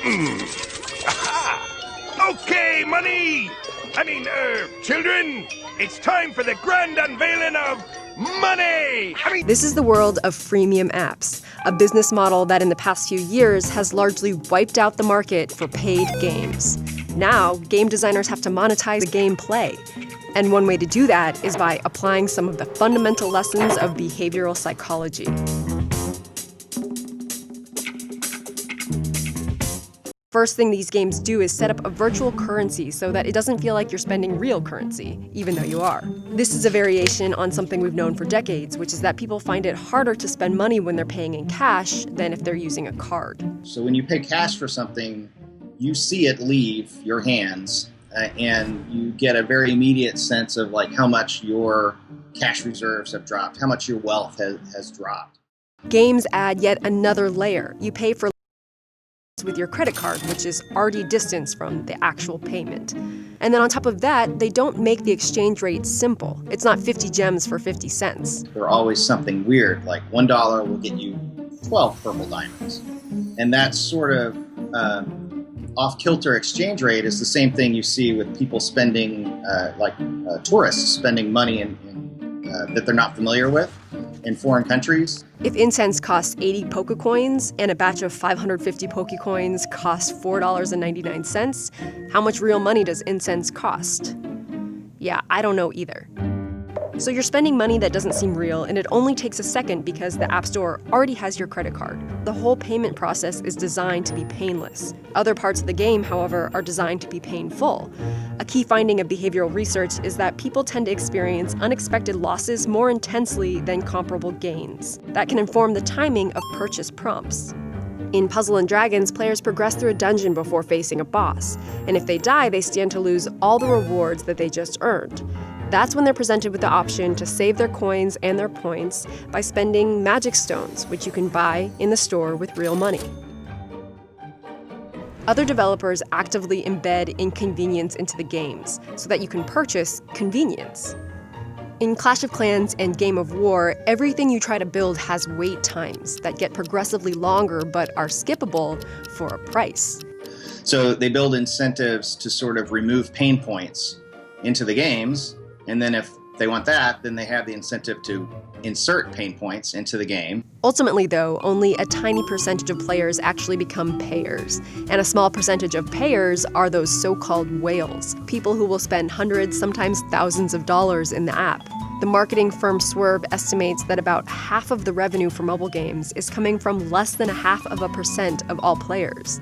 Aha! Okay, money! Children, it's time for the grand unveiling of money! This is the world of freemium apps, a business model that in the past few years has largely wiped out the market for paid games. Now, game designers have to monetize the gameplay. And one way to do that is by applying some of the fundamental lessons of behavioral psychology. First thing these games do is set up a virtual currency so that it doesn't feel like you're spending real currency, even though you are. This is a variation on something we've known for decades, which is that people find it harder to spend money when they're paying in cash than if they're using a card. So when you pay cash for something, you see it leave your hands, and you get a very immediate sense of like how much your cash reserves have dropped, how much your wealth has dropped. Games add yet another layer. You pay for with your credit card, which is already distanced from the actual payment. And then on top of that, they don't make the exchange rate simple. It's not 50 gems for 50 cents. There's always something weird, like $1 will get you 12 purple diamonds. And that sort of off-kilter exchange rate is the same thing you see with people spending, tourists spending money that they're not familiar with in foreign countries. If incense costs 80 poke coins and a batch of 550 poke coins costs $4.99, how much real money does incense cost? Yeah, I don't know either. So you're spending money that doesn't seem real, and it only takes a second because the App Store already has your credit card. The whole payment process is designed to be painless. Other parts of the game, however, are designed to be painful. A key finding of behavioral research is that people tend to experience unexpected losses more intensely than comparable gains. That can inform the timing of purchase prompts. In Puzzle & Dragons, players progress through a dungeon before facing a boss, and if they die, they stand to lose all the rewards that they just earned. That's when they're presented with the option to save their coins and their points by spending magic stones, which you can buy in the store with real money. Other developers actively embed inconvenience into the games so that you can purchase convenience. In Clash of Clans and Game of War, everything you try to build has wait times that get progressively longer but are skippable for a price. So they build incentives to sort of remove pain points into the games. And then if they want that, then they have the incentive to insert pain points into the game. Ultimately, though, only a tiny percentage of players actually become payers. And a small percentage of payers are those so-called whales, people who will spend hundreds, sometimes thousands of dollars in the app. The marketing firm Swerve estimates that about half of the revenue for mobile games is coming from less than 0.5% of all players.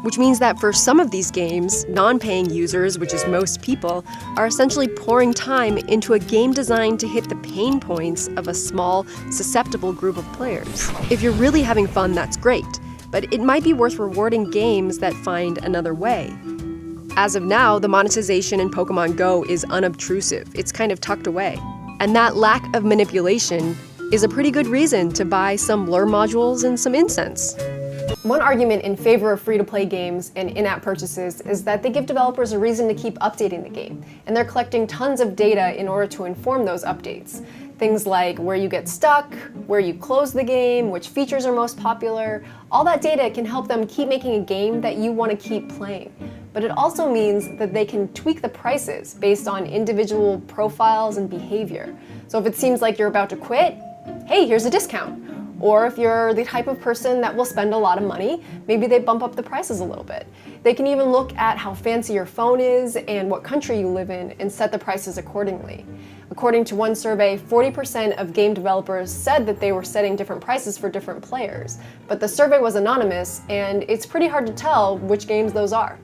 Which means that for some of these games, non-paying users, which is most people, are essentially pouring time into a game designed to hit the pain points of a small, susceptible group of players. If you're really having fun, that's great, but it might be worth rewarding games that find another way. As of now, the monetization in Pokemon Go is unobtrusive. It's kind of tucked away. And that lack of manipulation is a pretty good reason to buy some lure modules and some incense. One argument in favor of free-to-play games and in-app purchases is that they give developers a reason to keep updating the game, and they're collecting tons of data in order to inform those updates. Things like where you get stuck, where you close the game, which features are most popular. All that data can help them keep making a game that you want to keep playing. But it also means that they can tweak the prices based on individual profiles and behavior. So if it seems like you're about to quit, hey, here's a discount. Or if you're the type of person that will spend a lot of money, maybe they bump up the prices a little bit. They can even look at how fancy your phone is and what country you live in and set the prices accordingly. According to one survey, 40% of game developers said that they were setting different prices for different players. But the survey was anonymous, and it's pretty hard to tell which games those are.